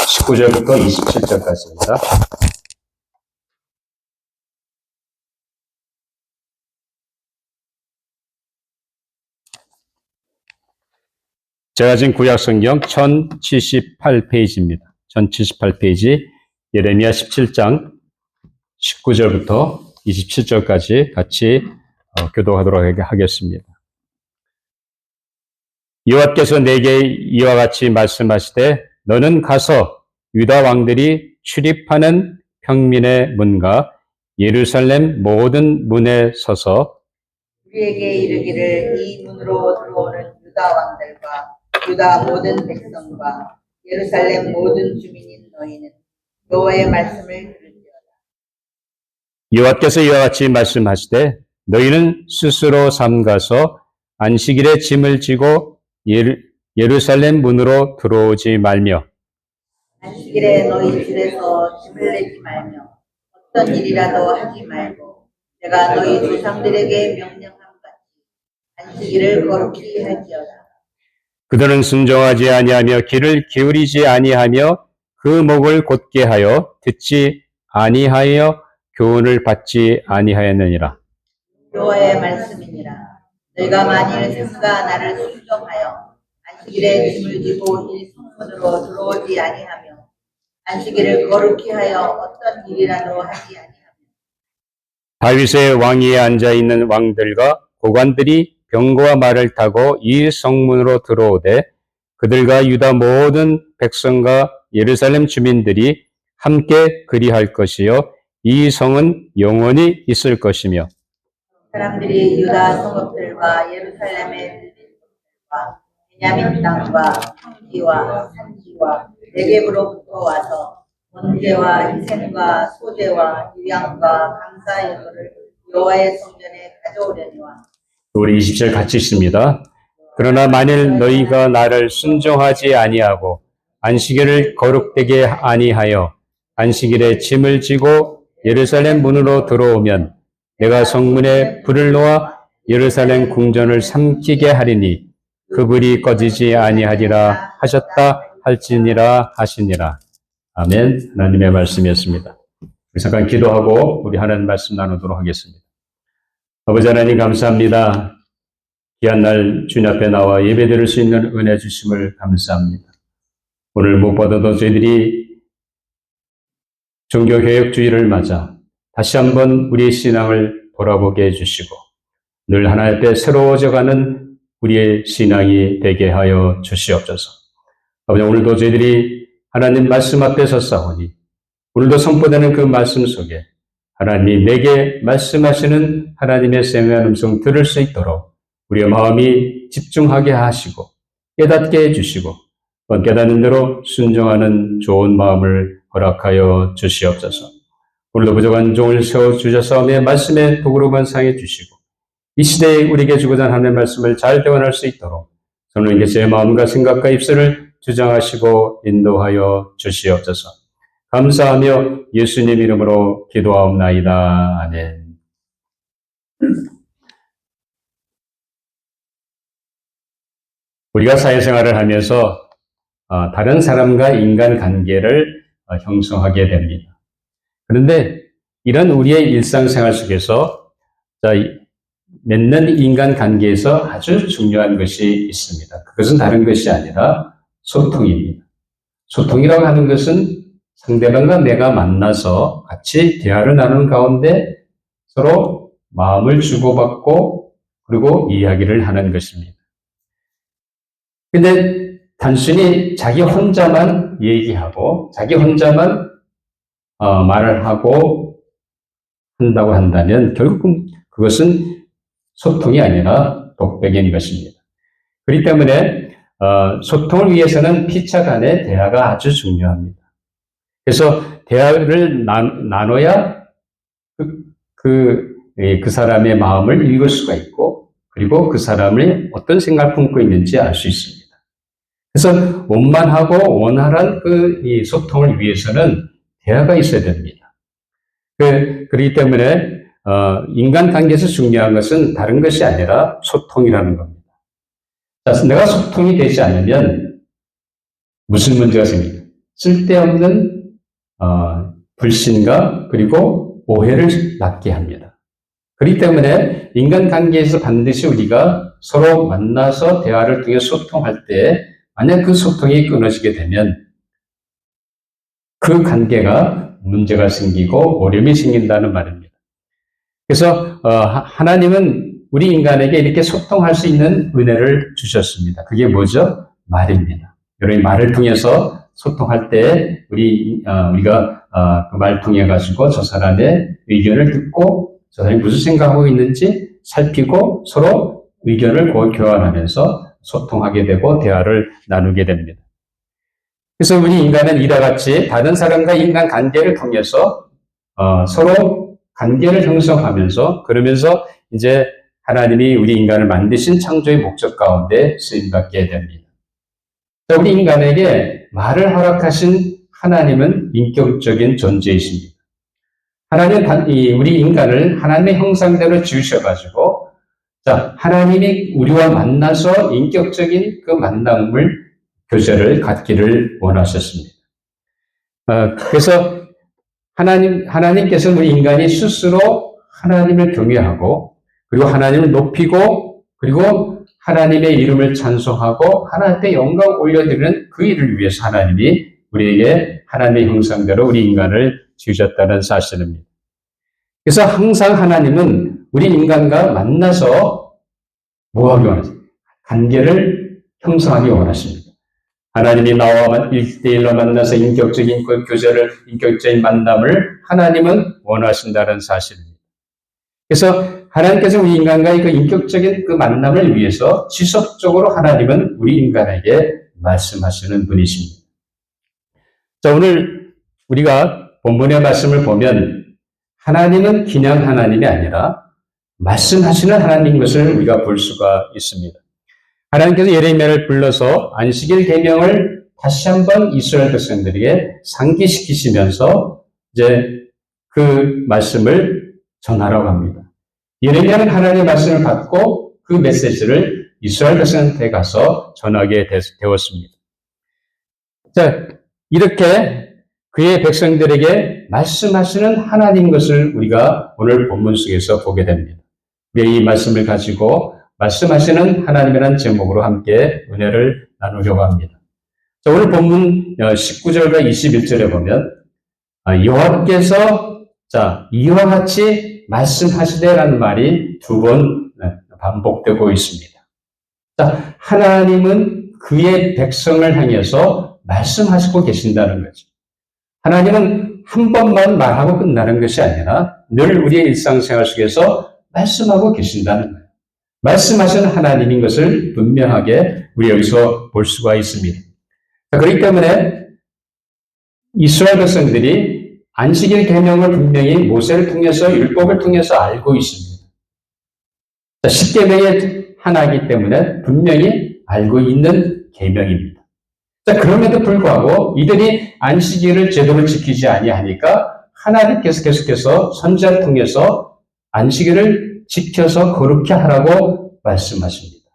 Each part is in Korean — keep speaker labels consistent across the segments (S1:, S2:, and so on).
S1: 19절부터 27절까지입니다. 제가 지금 구약성경 1078페이지입니다. 1078페이지 예레미야 17장 19절부터 27절까지 같이 교독하도록 하겠습니다. 여호와께서 내게 이와 같이 말씀하시되 너는 가서 유다 왕들이 출입하는 평민의 문과 예루살렘 모든 문에 서서
S2: 우리에게 이르기를 이 문으로 들어오는 유다 왕들과 유다 모든 백성과 예루살렘 모든 주민인 너희는 여호와의 말씀을 들을지어다.
S1: 여호와께서 이와 같이 말씀하시되 너희는 스스로 삼가서 안식일에 짐을 지고 예루살렘 문으로 들어오지 말며
S2: 안식일에 너희 집에서 짐을 내지 말며 어떤 일이라도 하지 말고 내가 너희 조상들에게 명령한 같이 안식일을 거룩히 할지어다.
S1: 그들은 순종하지 아니하며 귀를 기울이지 아니하며 그 목을 곧게 하여 듣지 아니하여 교훈을 받지 아니하였느니라.
S2: 여호와의 말씀이니라. 너희가 만일 삼가 나를 순종하여 안식일에 짐을 지고 이 성문으로 들어오지 아니하며 안식일을 거룩히 하여 어떤 일이라도 하지 아니하며
S1: 다윗의 왕위에 앉아 있는 왕들과 고관들이 병거와 말을 타고 이 성문으로 들어오되 그들과 유다 모든 백성과 예루살렘 주민들이 함께 그리할 것이요 이 성은 영원히 있을 것이며
S2: 사람들이 유다 성읍들과 예루살렘의 들들과 베냐민 땅과 평지와 산지와 내겝으로부터 와서 번제와 희생과 소제와 유향과 감사 예물을 여호와의 성전에 가져오려니와.
S1: 우리 20절 같이 있습니다. 그러나 만일 너희가 나를 순종하지 아니하고 안식일을 거룩되게 아니하여 안식일에 짐을 지고 예루살렘 문으로 들어오면 내가 성문에 불을 놓아 예루살렘 궁전을 삼키게 하리니 그 불이 꺼지지 아니하리라 하셨다 할지니라 하시니라. 아멘. 하나님의 말씀이었습니다. 우리 잠깐 기도하고 우리 하나님 말씀 나누도록 하겠습니다. 아버지 하나님 감사합니다. 귀한 날 주님 앞에 나와 예배드릴 수 있는 은혜 주심을 감사합니다. 오늘 무엇보다도 저희들이 종교개혁주의를 맞아 다시 한번 우리의 신앙을 돌아보게 해주시고 늘 하나님 앞에 새로워져가는 우리의 신앙이 되게 하여 주시옵소서. 아버지 오늘도 저희들이 하나님 말씀 앞에 섰사오니 오늘도 선포되는 그 말씀 속에 하나님이 내게 말씀하시는 하나님의 생명한 음성 들을 수 있도록 우리의 마음이 집중하게 하시고 깨닫게 해주시고 깨닫는 대로 순종하는 좋은 마음을 허락하여 주시옵소서. 오늘도 부족한 종을 세워주셔서 말씀의 도구로 만상해 주시고 이 시대에 우리에게 주고자 하는 하나님의 말씀을 잘 대원할 수 있도록 성령님께서 제 마음과 생각과 입술을 주장하시고 인도하여 주시옵소서. 감사하며 예수님 이름으로 기도하옵나이다. 아멘. 우리가 사회생활을 하면서 다른 사람과 인간관계를 형성하게 됩니다. 그런데 이런 우리의 일상생활 속에서 맺는 인간관계에서 아주 중요한 것이 있습니다. 그것은 다른 것이 아니라 소통입니다. 소통이라고 하는 것은 상대방과 내가 만나서 같이 대화를 나누는 가운데 서로 마음을 주고받고 그리고 이야기를 하는 것입니다. 근데 단순히 자기 혼자만 얘기하고 자기 혼자만 말을 하고 한다고 한다면 결국은 그것은 소통이 아니라 독백인 것입니다. 그렇기 때문에 소통을 위해서는 피차 간의 대화가 아주 중요합니다. 그래서 대화를 나눠야 그 사람의 마음을 읽을 수가 있고 그리고 그 사람이 어떤 생각을 품고 있는지 알 수 있습니다. 그래서 원만하고 원활한 이 소통을 위해서는 대화가 있어야 됩니다. 그렇기 때문에 인간관계에서 중요한 것은 다른 것이 아니라 소통이라는 겁니다. 자, 내가 소통이 되지 않으면 무슨 문제가 생깁니까? 쓸데없는 불신과 그리고 오해를 낳게 합니다. 그렇기 때문에 인간관계에서 반드시 우리가 서로 만나서 대화를 통해 소통할 때 만약 그 소통이 끊어지게 되면 그 관계가 문제가 생기고 어려움이 생긴다는 말입니다. 그래서 하나님은 우리 인간에게 이렇게 소통할 수 있는 은혜를 주셨습니다. 그게 뭐죠? 말입니다. 여러분 말을 통해서 소통할 때 우리가 그 말 통해 가지고 저 사람의 의견을 듣고 저 사람이 무슨 생각하고 있는지 살피고 서로 의견을 교환하면서 소통하게 되고 대화를 나누게 됩니다. 그래서 우리 인간은 이와 같이 다른 사람과 인간 관계를 통해서 서로 관계를 형성하면서 그러면서 이제 하나님이 우리 인간을 만드신 창조의 목적 가운데 쓰임받게 됩니다. 우리 인간에게 말을 허락하신 하나님은 인격적인 존재이십니다. 하나님은 우리 인간을 하나님의 형상대로 지으셔가지고 하나님이 우리와 만나서 인격적인 그 만남을 교제를 갖기를 원하셨습니다. 그래서 하나님께서는 우리 인간이 스스로 하나님을 경외하고 그리고 하나님을 높이고 그리고 하나님의 이름을 찬송하고 하나님께 영광 올려드리는 그 일을 위해서 하나님이 우리에게 하나님의 형상대로 우리 인간을 지으셨다는 사실입니다. 그래서 항상 하나님은 우리 인간과 만나서 뭐하기 원하십니까? 관계를 형성하기 원하십니다. 하나님이 나와 1대1로 만나서 인격적인 그 교제를, 인격적인 만남을 하나님은 원하신다는 사실입니다. 그래서 하나님께서 우리 인간과의 그 인격적인 그 만남을 위해서 지속적으로 하나님은 우리 인간에게 말씀하시는 분이십니다. 자, 오늘 우리가 본문의 말씀을 보면 하나님은 그냥 하나님이 아니라 말씀하시는 하나님인 것을 우리가 볼 수가 있습니다. 하나님께서 예레미야를 불러서 안식일 계명을 다시 한번 이스라엘 백성들에게 상기시키시면서 이제 그 말씀을 전하라고 합니다. 예레미야는 하나님의 말씀을 받고 그 메시지를 이스라엘 백성한테 가서 전하게 되었습니다. 자, 이렇게 그의 백성들에게 말씀하시는 하나님 것을 우리가 오늘 본문 속에서 보게 됩니다. 우리 이 말씀을 가지고 말씀하시는 하나님이라는 제목으로 함께 은혜를 나누려고 합니다. 자, 오늘 본문 19절과 21절에 보면 여호와께서 이와 같이 말씀하시되라는 말이 두 번 반복되고 있습니다. 자, 하나님은 그의 백성을 향해서 말씀하시고 계신다는 거죠. 하나님은 한 번만 말하고 끝나는 것이 아니라 늘 우리의 일상생활 속에서 말씀하고 계신다는 거예요. 말씀하시는 하나님인 것을 분명하게 우리 여기서 볼 수가 있습니다. 그렇기 때문에 이스라엘 백성들이 안식일 계명을 분명히 모세를 통해서 율법을 통해서 알고 있습니다. 십계명의 하나이기 때문에 분명히 알고 있는 계명입니다. 그럼에도 불구하고 이들이 안식일을 제대로 지키지 아니하니까 하나님께서 계속해서 선지자를 통해서 안식일을 지켜서 거룩히 하라고 말씀하십니다.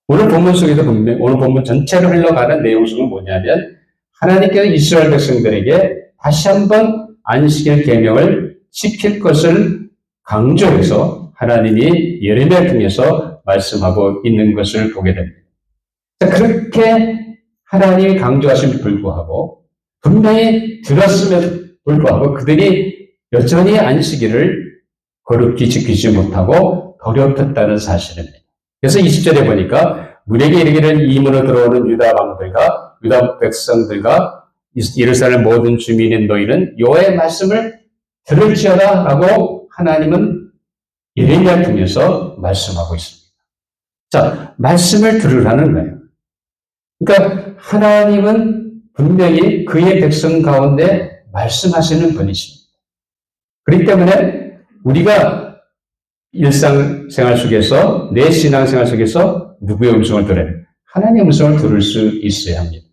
S1: 오늘 본문 속에서 오늘 본문 전체로 흘러가는 내용 속은 뭐냐면 하나님께서 이스라엘 백성들에게 다시 한번 안식일 계명을 지킬 것을 강조해서 하나님이 예레미야를 통해서 말씀하고 있는 것을 보게 됩니다. 그렇게 하나님이 강조하심에 불구하고 분명히 들었음에도 불구하고 그들이 여전히 안식일을 거룩히 지키지 못하고 더럽혔다는 사실입니다. 그래서 20절에 보니까 문에게 이르기를 이문으로 들어오는 유다 왕들과 유다 백성들과 예루살렘 모든 주민인 너희는 여호와의 말씀을 들을지어다 라고 하나님은 예레미야를 통해서 말씀하고 있습니다. 자, 말씀을 들으라는 거예요. 그러니까 하나님은 분명히 그의 백성 가운데 말씀하시는 분이십니다. 그렇기 때문에 우리가 일상생활 속에서 내 신앙생활 속에서 누구의 음성을 들어야 돼요? 하나님의 음성을 들을 수 있어야 합니다.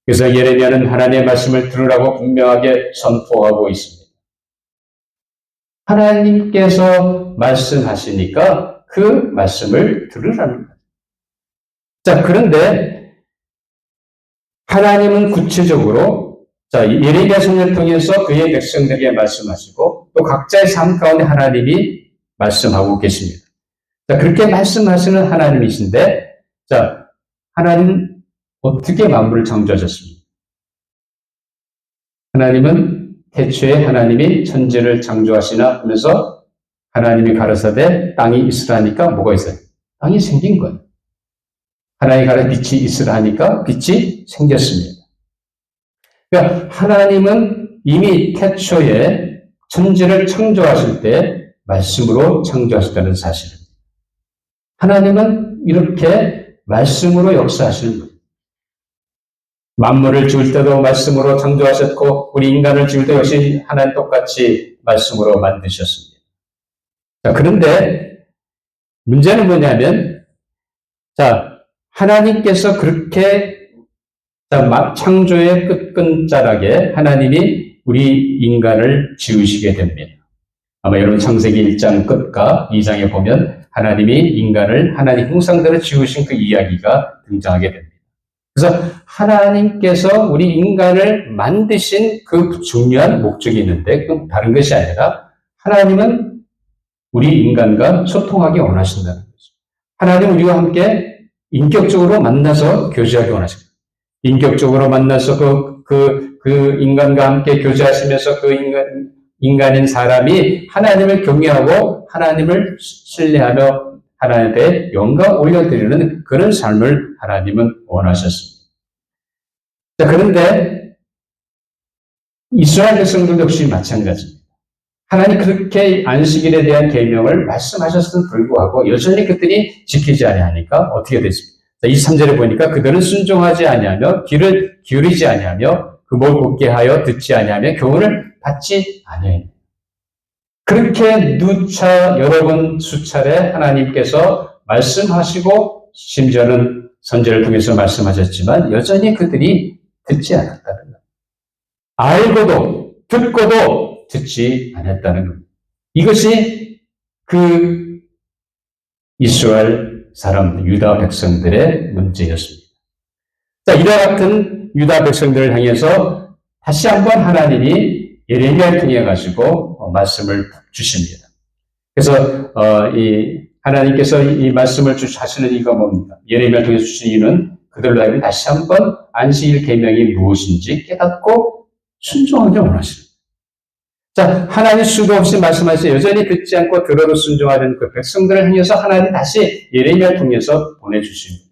S1: 그래서 예레미야는 하나님의 말씀을 들으라고 분명하게 선포하고 있습니다. 하나님께서 말씀하시니까 그 말씀을 들으라는 거예요. 자, 그런데 하나님은 구체적으로 예레미야 선지자를 통해서 그의 백성들에게 말씀하시고 또 각자의 삶 가운데 하나님이 말씀하고 계십니다. 그렇게 말씀하시는 하나님이신데 하나님 어떻게 만물을 창조하셨습니까? 하나님은 태초에 하나님이 천지를 창조하시나 하면서 하나님이 가라사대 땅이 있으라니까 뭐가 있어요? 땅이 생긴 거예요. 하나님이 가라사대 빛이 있으라니까 빛이 생겼습니다. 그러니까 하나님은 이미 태초에 천지를 창조하실 때 말씀으로 창조하셨다는 사실입니다. 하나님은 이렇게 말씀으로 역사하시는 거예요. 만물을 지을 때도 말씀으로 창조하셨고 우리 인간을 지을 때 역시 하나님 똑같이 말씀으로 만드셨습니다. 그런데 문제는 뭐냐면 하나님께서 그렇게 창조의 끝끈자락에 하나님이 우리 인간을 지으시게 됩니다. 아마 여러분 창세기 1장 끝과 2장에 보면 하나님이 인간을 하나님 형상대로 지으신 그 이야기가 등장하게 됩니다. 그래서 하나님께서 우리 인간을 만드신 그 중요한 목적이 있는데 그건 다른 것이 아니라 하나님은 우리 인간과 소통하기 원하신다는 거죠. 하나님은 우리와 함께 인격적으로 만나서 교제하기 원하십니다. 인격적으로 만나서 그 인간과 함께 교제하시면서 그 인간인 사람이 하나님을 경외하고 하나님을 신뢰하며 하나님께 영광 올려드리는 그런 삶을 하나님은 원하셨습니다. 그런데 이스라엘 백성들도 역시 마찬가지입니다. 하나님 그렇게 안식일에 대한 계명을 말씀하셨음에도 불구하고 여전히 그들이 지키지 아니하니까 어떻게 됐습니까? 23절에 보니까 그들은 순종하지 아니하며 귀를 기울이지 아니하며 그 목을 곧게 하여 듣지 아니하며 교훈을 받지 아니하며 그렇게 누차 여러 번 수차례 하나님께서 말씀하시고 심지어는 선지자를 통해서 말씀하셨지만 여전히 그들이 듣지 않았다는 것. 알고도 듣고도 듣지 않았다는 것. 이것이 그 이스라엘 사람, 유다 백성들의 문제였습니다. 이와 같은 유다 백성들을 향해서 다시 한번 하나님이 예레미야를 통해 가지고 말씀을 주십니다. 그래서 하나님께서 이 말씀을 하시는 이유가 뭡니까? 예레미야를 통해 주신 이유는 그들로 하여금 다시 한번 안식일 계명이 무엇인지 깨닫고 순종하기 원하십니다. 하나님 수도 없이 말씀하셔서 여전히 듣지 않고 들어도 순종하는 그 백성들을 향해서 하나님 다시 예레미야를 통해서 보내주십니다.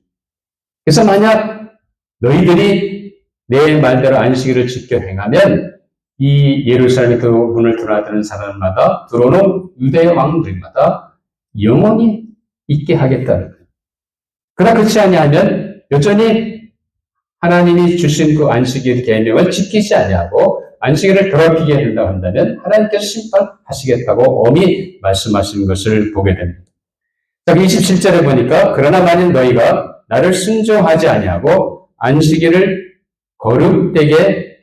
S1: 그래서 만약 너희들이 내 말대로 안식일을 지켜 행하면 이 예루살렘의 그 문을 드나드는 사람마다 들어오는 유대의 왕들마다 영원히 있게 하겠다는 거예요. 그러나 그렇지 아니하면 여전히 하나님이 주신 그 안식일 계명을 지키지 아니하고 안식일을 더럽히게 된다고 한다면 하나님께서 심판하시겠다고 엄히 말씀하시는 것을 보게 됩니다. 27절에 보니까 그러나 만일 너희가 나를 순종하지 아니하고 안식일을 거룩되게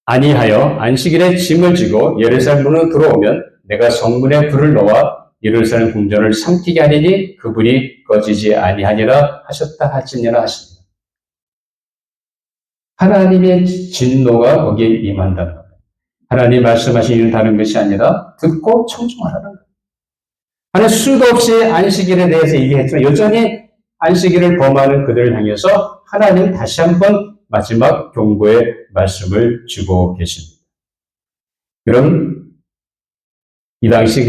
S1: 아니하여 안식일에 짐을 지고 예루살렘 문으로 들어오면 내가 성문에 불을 놓아 예루살렘 궁전을 삼키게 하리니 그불이 꺼지지 아니하니라 하셨다 할지니라 하십니다. 하나님의 진노가 거기에 임한다는 겁니다. 하나님 말씀하신 일은 다른 것이 아니라 듣고 청종하라는 거예요. 하나님 수도 없이 안식일에 대해서 얘기했지만 여전히 안식일을 범하는 그들을 향해서 하나님 다시 한번 마지막 경고의 말씀을 주고 계십니다. 그럼 이 당시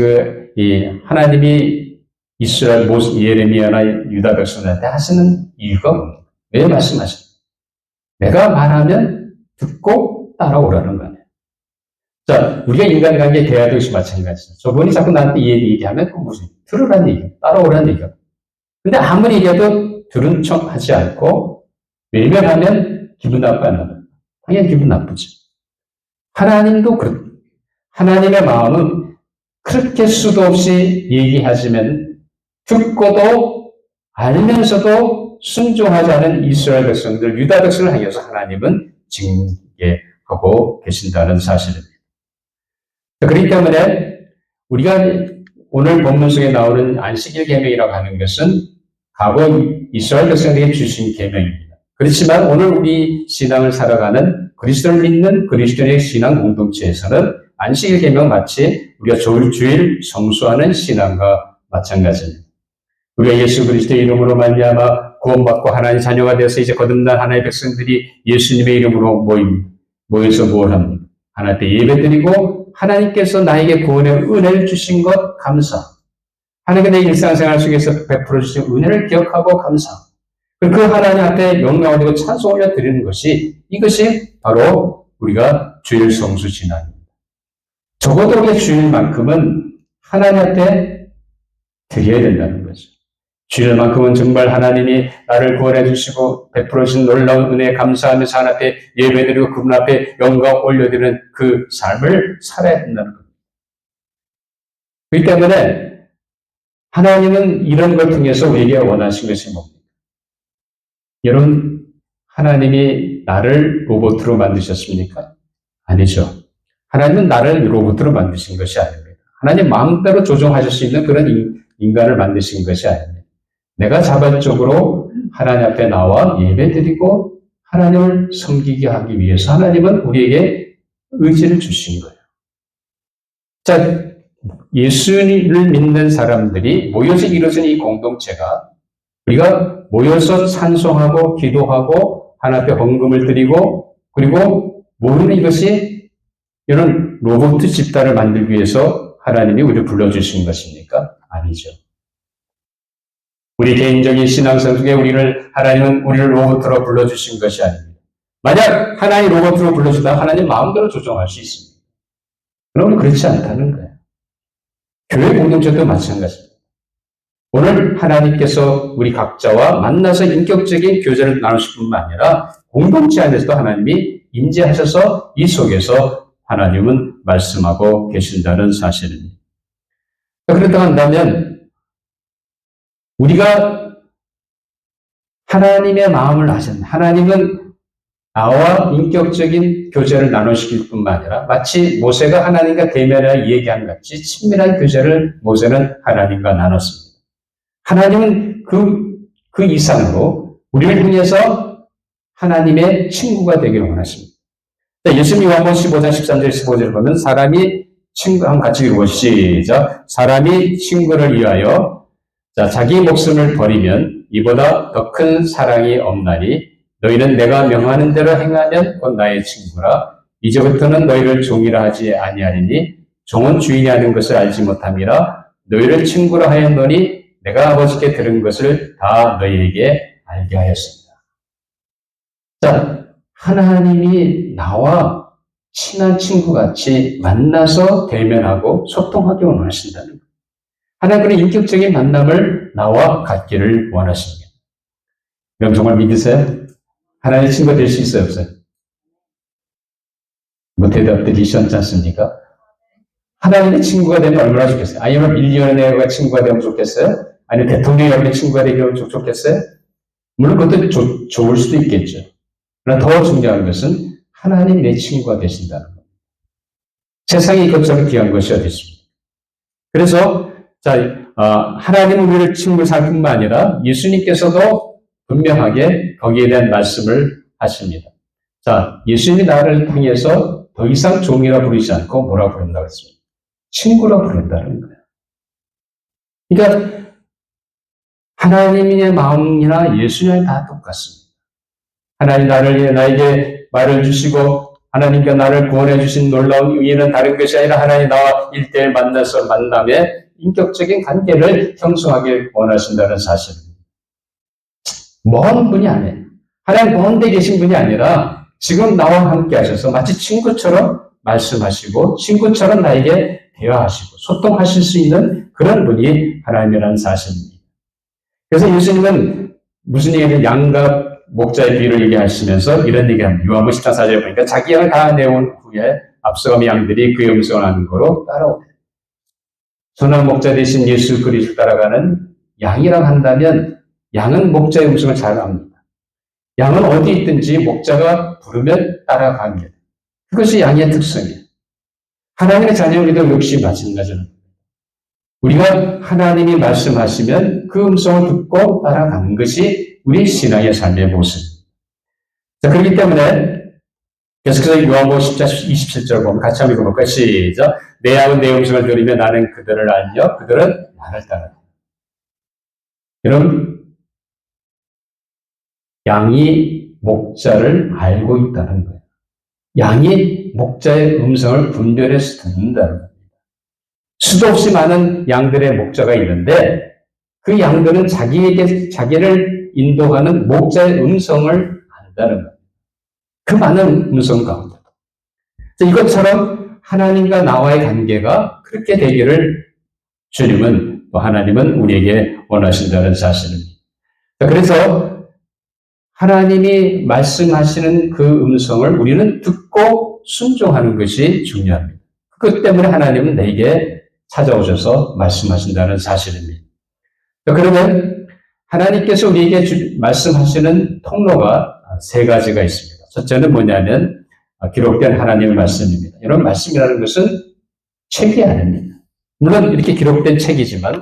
S1: 하나님이 이스라엘 예레미야나 유다 백성들한테 하시는 이유가 뭡니까? 왜 말씀하십니까? 내가 말하면 듣고 따라오라는 거예요. 우리가 인간관계 대화도 역시 마찬가지죠. 저분이 자꾸 나한테 얘기하면 무슨 들으라는 얘기야, 따라오라는 얘기야. 근데 아무리 얘기해도 들은 척 하지 않고 외면하면 기분 나빠하는 거예요. 당연히 기분 나쁘죠. 하나님도 그렇다. 하나님의 마음은 그렇게 수도 없이 얘기하시면 듣고도 알면서도 순종하지 않은 이스라엘 백성들, 유다 백성을 향해서 하나님은 징계하고 계신다는 사실입니다. 그렇기 때문에 우리가 오늘 본문 속에 나오는 안식일 계명이라고 하는 것은 과거 이스라엘 백성에게 주신 계명입니다. 그렇지만 오늘 우리 신앙을 살아가는 그리스도를 믿는 그리스도인의 신앙 공동체에서는 안식일 계명 마치 우리가 주일 성수하는 신앙과 마찬가지입니다. 우리가 예수 그리스도의 이름으로 말미암아 구원받고 하나님의 자녀가 되어서 이제 거듭난 하나님의 백성들이 예수님의 이름으로 모여서 뭘 합니까? 하나님께 예배드리고 하나님께서 나에게 구원의 은혜를 주신 것 감사. 하나님께 내 일상생활 속에서 베풀어 주신 은혜를 기억하고 감사. 그 하나님 앞에 영광을 드리고 찬송 올려 드리는 것이 이것이 바로 우리가 주일 성수 신앙입니다. 적어도 우리의 주일만큼은 하나님 앞에 드려야 된다는 거죠. 주일만큼은 정말 하나님이 나를 구원해 주시고 베풀어 주신 놀라운 은혜에 감사하면서 하나님 앞에 예배드리고 그분 앞에 영광 올려드리는 그 삶을 살아야 된다는 겁니다. 그렇기 때문에 하나님은 이런 걸 통해서 우리에게 원하신 것이 뭡니까? 여러분, 하나님이 나를 로봇으로 만드셨습니까? 아니죠. 하나님은 나를 로봇으로 만드신 것이 아닙니다. 하나님 마음대로 조종하실 수 있는 그런 인간을 만드신 것이 아닙니다. 내가 자발적으로 하나님 앞에 나와 예배드리고 하나님을 섬기게 하기 위해서 하나님은 우리에게 의지를 주신 거예요. 자, 예수를 믿는 사람들이 모여서 이루어진 이 공동체가 우리가 모여서 찬송하고 기도하고 하나님 앞에 헌금을 드리고 그리고 모르는 이것이 이런 로봇 집단을 만들기 위해서 하나님이 우리를 불러주신 것입니까? 아니죠. 우리 개인적인 신앙생활 속에 하나님은 우리를 로봇으로 불러주신 것이 아닙니다. 만약 하나님 로봇으로 불러주다 하나님 마음대로 조정할 수 있습니다. 그러면 그렇지 않다는 거예요. 교회 공동체도 마찬가지입니다. 오늘 하나님께서 우리 각자와 만나서 인격적인 교제를 나누실 뿐만 아니라 공동체 안에서도 하나님이 임재하셔서 이 속에서 하나님은 말씀하고 계신다는 사실입니다. 그렇다고 한다면 우리가 하나님의 마음을 아신 하나님은 나와 인격적인 교제를 나누시길 뿐만 아니라 마치 모세가 하나님과 대면하여 얘기한 같이 친밀한 교제를 모세는 하나님과 나눴습니다. 하나님은 그 이상으로 우리를 통해서 하나님의 친구가 되기를 원하십니다. 예수님 요한복음 15장 13절 15절을 보면 사람이 한번 같이 읽어보시죠. 시작. 사람이 친구를 위하여 자기 목숨을 버리면 이보다 더 큰 사랑이 없나니 너희는 내가 명하는 대로 행하면 곧 나의 친구라. 이제부터는 너희를 종이라 하지 아니하리니 종은 주인이 하는 것을 알지 못함이라. 너희를 친구라 하였노니 내가 아버지께 들은 것을 다 너희에게 알게 하였습니다. 자, 하나님이 나와 친한 친구같이 만나서 대면하고 소통하기 원하신다는 거예요. 하나님은 인격적인 만남을 나와 갖기를 원하십니다. 그럼 정말 믿으세요? 하나님의 친구가 될 수 있어요, 없어요? 뭐 대답들이 시원치 않습니까? 하나님의 친구가 되면 얼마나 좋겠어요? 아니면 밀리언웨어가 친구가 되면 좋겠어요? 아니면 대통령이 친구가 되면 좋겠어요? 물론 그것도 좋을 수도 있겠죠. 그러나 더 중요한 것은 하나님 내 친구가 되신다는 겁니다. 세상에 이것처럼 귀한 것이 어디 있습니까? 그래서 하나님은 우리를 친구로 살 뿐만 아니라 예수님께서도 분명하게 거기에 대한 말씀을 하십니다. 자, 예수님이 나를 통해서 더 이상 종이라 부르지 않고 뭐라 부른다고 했습니까? 친구라 부른다는 거예요. 그러니까 하나님의 마음이나 예수님이 다 똑같습니다. 하나님 나에게 말을 주시고 하나님께 나를 구원해 주신 놀라운 의의는 다른 것이 아니라 하나님 나와 1대1 만나서 만남에 인격적인 관계를 형성하길 원하신다는 사실입니다. 먼 분이 아니에요. 하나님 먼 데 계신 분이 아니라 지금 나와 함께 하셔서 마치 친구처럼 말씀하시고 친구처럼 나에게 대화하시고 소통하실 수 있는 그런 분이 하나님이라는 사실입니다. 그래서 예수님은 무슨 얘기를 양과 목자의 비유를 얘기하시면서 이런 얘기합니다. 요한복음 10장 4절에 보니까 자기 양을 다 내온 후에 앞서가면 양들이 그의 음성을 아는 거로 따라오게. 선한 목자 대신 예수 그리스도를 따라가는 양이라고 한다면 양은 목자의 음성을 잘 압니다. 양은 어디 있든지 목자가 부르면 따라갑니다. 그것이 양의 특성이에요. 하나님의 자녀들도 역시 마찬가지입니다. 우리가 하나님이 말씀하시면 그 음성을 듣고 따라가는 것이 우리 신앙의 삶의 모습입니다. 자, 그렇기 때문에 계속해서 요한복음 10장 27절 보면 같이 한번 읽어볼까요? 시작. 내 양은 내 음성을 들으며 나는 그들을 알며 그들은 나를 따른다. 여러분, 양이 목자를 알고 있다는 거예요. 양이 목자의 음성을 분별해서 듣는다는 겁니다. 수도 없이 많은 양들의 목자가 있는데 그 양들은 자기를 인도하는 목자의 음성을 안다는 거예요. 그 많은 음성 가운데. 이것처럼 하나님과 나와의 관계가 그렇게 되기를 주님은, 또 하나님은 우리에게 원하신다는 사실입니다. 그래서 하나님이 말씀하시는 그 음성을 우리는 듣고 순종하는 것이 중요합니다. 그것 때문에 하나님은 내게 찾아오셔서 말씀하신다는 사실입니다. 그러면 하나님께서 우리에게 말씀하시는 통로가 세 가지가 있습니다. 첫째는 뭐냐면 기록된 하나님의 말씀입니다. 이런 말씀이라는 것은 책이 아닙니다. 물론 이렇게 기록된 책이지만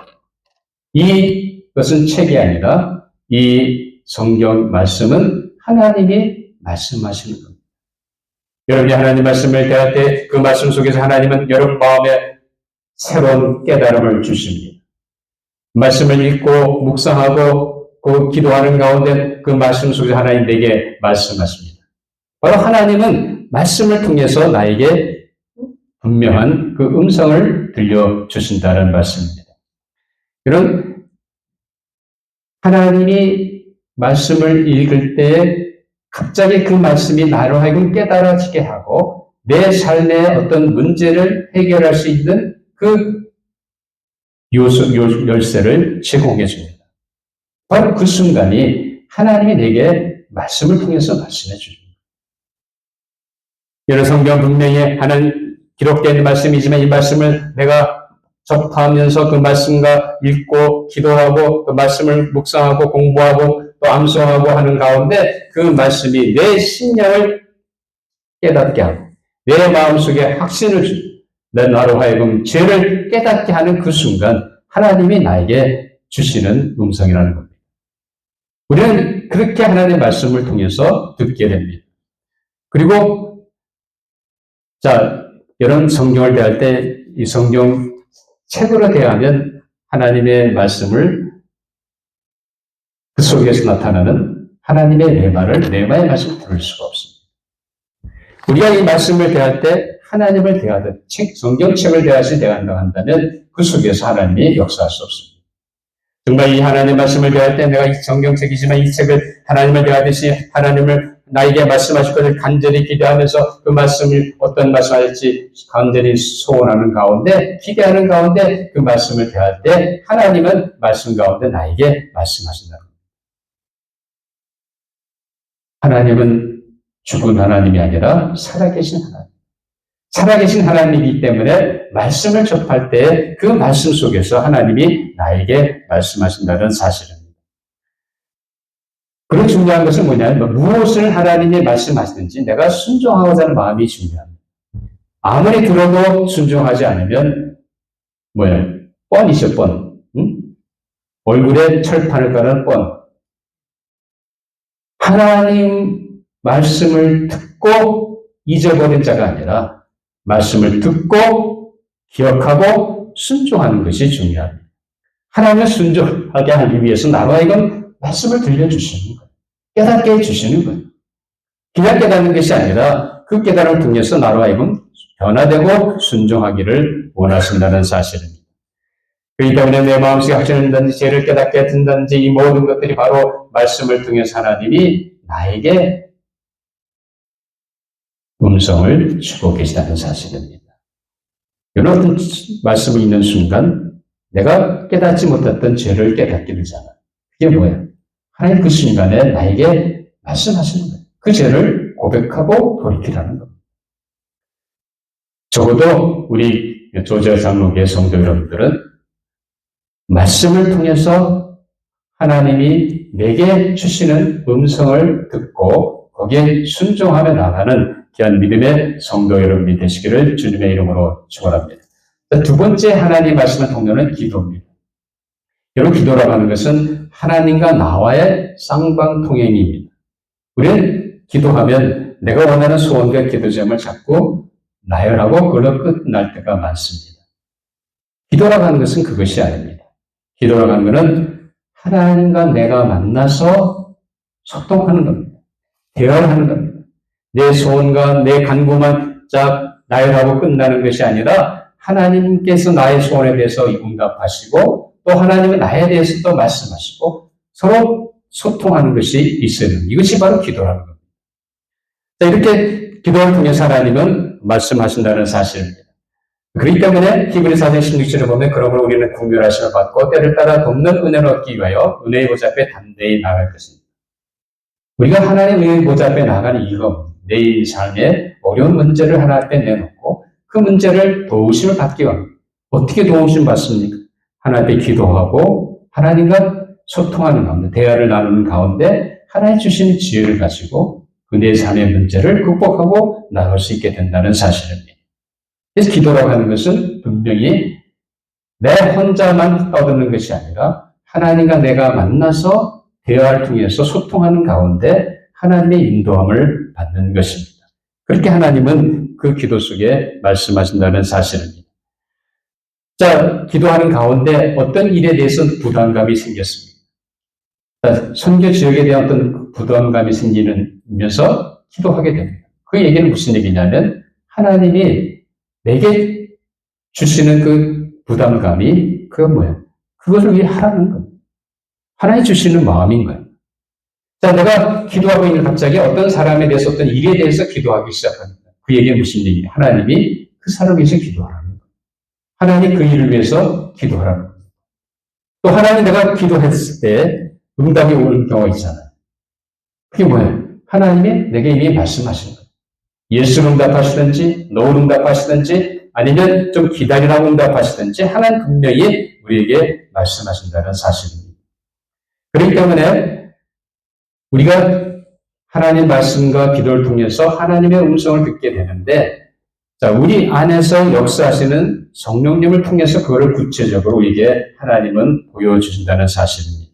S1: 이것은 책이 아니라 이 성경 말씀은 하나님이 말씀하시는 겁니다. 여러분이 하나님 말씀을 대할 때 그 말씀 속에서 하나님은 여러분 마음에 새로운 깨달음을 주십니다. 말씀을 읽고 묵상하고 그 기도하는 가운데 그 말씀 속에서 하나님 내게 말씀하십니다. 바로 하나님은 말씀을 통해서 나에게 분명한 그 음성을 들려주신다는 말씀입니다. 이런 하나님이 말씀을 읽을 때 갑자기 그 말씀이 나로 하여금 깨달아지게 하고 내 삶의 어떤 문제를 해결할 수 있는 그 열쇠를 제공해 줍니다. 바로 그 순간이 하나님이 내게 말씀을 통해서 말씀해 주십니다. 여러 성경 분명히 하나님 기록된 말씀이지만 이 말씀을 내가 접하면서 그 말씀과 읽고 기도하고 그 말씀을 묵상하고 공부하고 또 암송하고 하는 가운데 그 말씀이 내 심령을 깨닫게 하고 내 마음속에 확신을 주고 내 나로 하여금 죄를 깨닫게 하는 그 순간 하나님이 나에게 주시는 음성이라는 겁니다. 우리는 그렇게 하나님의 말씀을 통해서 듣게 됩니다. 그리고 이런 성경을 대할 때 이 성경 책으로 대하면 하나님의 말씀을 그 속에서 나타나는 하나님의 레마의 말씀을 들을 수가 없습니다. 우리가 이 말씀을 대할 때 하나님을 대하듯 성경책을 대하시 대한다고 한다면 그 속에서 하나님이 역사할 수 없습니다. 정말 이 하나님 말씀을 대할 때 내가 이 성경책이지만 이 책을 하나님을 대하듯이 하나님을 나에게 말씀하실 것을 간절히 기대하면서 그 말씀을 어떤 말씀할지 간절히 소원하는 가운데 기대하는 가운데 그 말씀을 대할 때 하나님은 말씀 가운데 나에게 말씀하신다. 하나님은 죽은 하나님이 아니라 살아계신 하나님. 살아계신 하나님이기 때문에 말씀을 접할 때 그 말씀 속에서 하나님이 나에게 말씀하신다는 사실입니다. 그런 중요한 것은 뭐냐면 무엇을 하나님이 말씀하시는지 내가 순종하고자 하는 마음이 중요합니다. 아무리 들어도 순종하지 않으면 뻔이죠, 뻔. 응? 얼굴에 철판을 까는 뻔. 하나님 말씀을 듣고 잊어버린 자가 아니라 말씀을 듣고 기억하고 순종하는 것이 중요합니다. 하나님을 순종하게 하기 위해서 나로 하여금 말씀을 들려주시는 거예요. 깨닫게 해주시는 거예요. 그냥 깨닫는 것이 아니라 그 깨달음을 통해서 나로 하여금 변화되고 순종하기를 원하신다는 사실입니다. 그렇기 때문에 내 마음속에 확신을 든다든지 죄를 깨닫게 된다든지 이 모든 것들이 바로 말씀을 통해서 하나님이 나에게 음성을 주고 계시다는 사실입니다. 이런 어떤 말씀을 읽는 순간 내가 깨닫지 못했던 죄를 깨닫게 되잖아요. 그게 뭐예요? 하나님 그 순간에 나에게 말씀하시는 거예요. 그 죄를 고백하고 돌이키라는 겁니다. 적어도 우리 조지아 장로교회 성도 여러분들은 말씀을 통해서 하나님이 내게 주시는 음성을 듣고 거기에 순종하며 나가는 귀한 믿음의 성도 여러분이 되시기를 주님의 이름으로 축원합니다. 두 번째 하나님 말씀을 통로는 기도입니다. 여러분 기도라고 하는 것은 하나님과 나와의 쌍방통행입니다. 우리는 기도하면 내가 원하는 소원과 기도 제목을 자꾸 나열하고 그걸로 끝날 때가 많습니다. 기도라고 하는 것은 그것이 아닙니다. 기도라고 하는 것은 하나님과 내가 만나서 소통하는 겁니다. 대화를 하는 겁니다. 내 소원과 내 간구만 쫙 나열하고 끝나는 것이 아니라 하나님께서 나의 소원에 대해서 응답하시고 또 하나님은 나에 대해서 또 말씀하시고 서로 소통하는 것이 있어야 됩니다. 이것이 바로 기도라는 겁니다. 자, 이렇게 기도를 통해서 하나님은 말씀하신다는 사실입니다. 그렇기 때문에 히브리서 4장 16절에 보면 그러므로 우리는 긍휼하심을 받고 때를 따라 돕는 은혜를 얻기 위하여 은혜의 보좌 앞에 담대히 나아갈 것입니다. 우리가 하나님의 보좌 앞에 나가는 이유가 내 삶에 어려운 문제를 하나 앞에 내놓고 그 문제를 도우심을 받기 위합니다. 어떻게 도우심 받습니까? 하나님 앞에 기도하고 하나님과 소통하는 가운데 대화를 나누는 가운데 하나님 주시는 지혜를 가지고 그 내 삶의 문제를 극복하고 나갈 수 있게 된다는 사실입니다. 그래서 기도라고 하는 것은 분명히 내 혼자만 떠드는 것이 아니라 하나님과 내가 만나서 대화를 통해서 소통하는 가운데 하나님의 인도함을 받는 것입니다. 그렇게 하나님은 그 기도 속에 말씀하신다는 사실입니다. 자, 기도하는 가운데 어떤 일에 대해서 부담감이 생겼습니다. 선교 지역에 대한 어떤 부담감이 생기면서 기도하게 됩니다. 그 얘기는 무슨 얘기냐면 하나님이 내게 주시는 그 부담감이 그건 뭐예요? 그것을 위해 하라는 겁니다. 하나님 주시는 마음인 거예요. 자, 내가 기도하고 있는 갑자기 어떤 사람에 대해서 어떤 일에 대해서 기도하기 시작합니다. 그 얘기는 무슨 얘기예요? 하나님이 그 사람을 위해서 기도하라는 거예요. 하나님 그 일을 위해서 기도하라는 거예요. 또 하나님 내가 기도했을 때 응답이 오는 경우가 있잖아요. 그게 뭐예요? 하나님이 내게 이미 말씀하신 거예요. 예수 응답하시든지 노 응답하시든지 아니면 좀 기다리라고 응답하시든지 하나님 분명히 우리에게 말씀하신다는 사실입니다. 그렇기 때문에 우리가 하나님 말씀과 기도를 통해서 하나님의 음성을 듣게 되는데 자, 우리 안에서 역사하시는 성령님을 통해서 그거를 구체적으로 우리에게 하나님은 보여주신다는 사실입니다.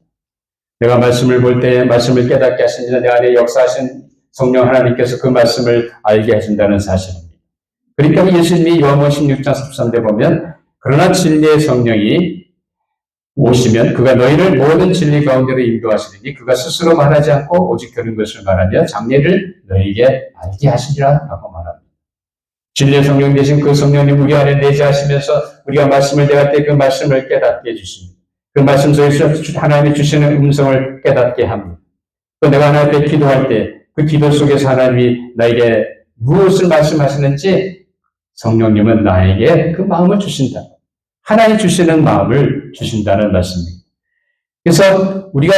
S1: 내가 말씀을 볼 때 말씀을 깨닫게 하십니다. 내 안에 역사하신 성령 하나님께서 그 말씀을 알게 하신다는 사실입니다. 그러니까 예수님이 요한복음 16장 13대 보면 그러나 진리의 성령이 오시면 그가 너희를 모든 진리 가운데로 인도하시리니 그가 스스로 말하지 않고 오직 들은 것을 말하며 장래를 너희에게 알게 하시리라 라고 말합니다. 진리의 성령 되신 그 성령님 우리 안에 내재하시면서 우리가 말씀을 대할 때 그 말씀을 깨닫게 해주십니다. 그 말씀 속에서 하나님이 주시는 음성을 깨닫게 합니다. 또 내가 하나님 앞에 기도할 때 그 기도 속에서 하나님이 나에게 무엇을 말씀하시는지 성령님은 나에게 그 마음을 주신다. 하나님 주시는 마음을 주신다는 말씀입니다. 그래서 우리가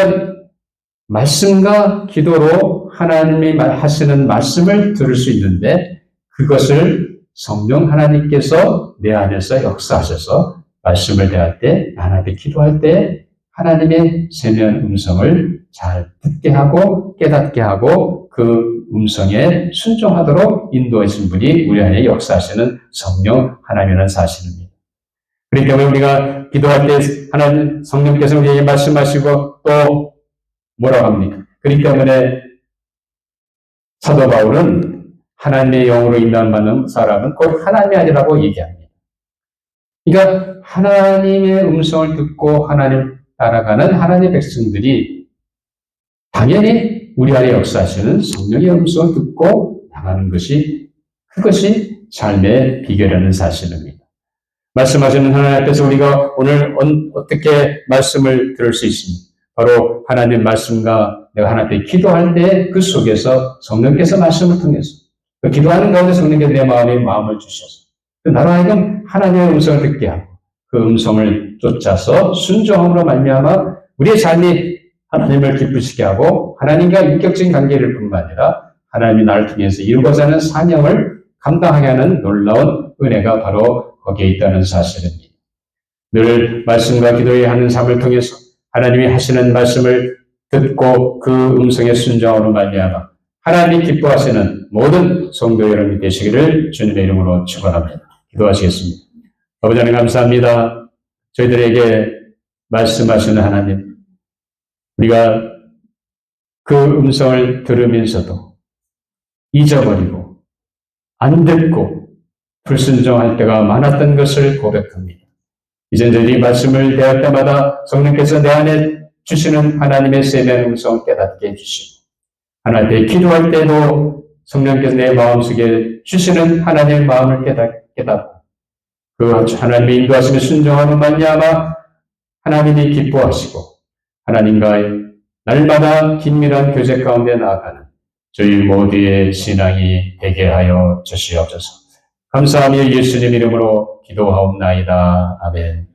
S1: 말씀과 기도로 하나님이 하시는 말씀을 들을 수 있는데 그것을 성령 하나님께서 내 안에서 역사하셔서 말씀을 대할 때, 하나님께 기도할 때 하나님의 세미한 음성을 잘 듣게 하고 깨닫게 하고 그 음성에 순종하도록 인도하신 분이 우리 안에 역사하시는 성령 하나님이라는 사실입니다. 그렇기 때문에 우리가 기도할 때 하나님 성령께서 우리에게 말씀하시고 또 뭐라고 합니까? 그렇기 때문에 사도 바울은 하나님의 영으로 인도받는 사람은 곧 하나님이 아니라고 얘기합니다. 그러니까 하나님의 음성을 듣고 하나님을 따라가는 하나님의 백성들이 당연히 우리 안에 역사하시는 성령의 음성을 듣고 나가는 것이 그것이 삶의 비결이라는 사실입니다. 말씀하시는 하나님 앞에서 우리가 오늘 어떻게 말씀을 들을 수 있습니까? 바로 하나님의 말씀과 내가 하나님 앞에 기도할 때 그 속에서 성령께서 말씀을 통해서 그 기도하는 가운데 성령께서 내 마음을 주셔서 나로 하여금 하나님의 음성을 듣게 하고 그 음성을 쫓아서 순종함으로 말미암아 우리의 삶이 하나님을 기쁘시게 하고 하나님과 인격적인 관계를 뿐만 아니라 하나님이 나를 통해서 이루고자 하는 사명을 감당하게 하는 놀라운 은혜가 바로 거기에 있다는 사실입니다. 늘 말씀과 기도에 하는 삶을 통해서 하나님이 하시는 말씀을 듣고 그 음성에 순종함으로 말미암아 하나님이 기뻐하시는 모든 성도 여러분이 되시기를 주님의 이름으로 축원합니다. 기도하시겠습니다. 아버지 하나님 감사합니다. 저희들에게 말씀하시는 하나님, 우리가 그 음성을 들으면서도 잊어버리고 안 듣고 불순종할 때가 많았던 것을 고백합니다. 이제 이 말씀을 대할 때마다 성령께서 내 안에 주시는 하나님의 세미한 음성 깨닫게 해주시고 하나님께 기도할 때도 성령께서 내 마음속에 주시는 하나님의 마음을 깨닫고 그 하나님의 인도하심에 순종하는 말미암아 하나님이 기뻐하시고 하나님과의 날마다 긴밀한 교제 가운데 나아가는 저희 모두의 신앙이 되게 하여 주시옵소서. 감사하며 예수님 이름으로 기도하옵나이다. 아멘.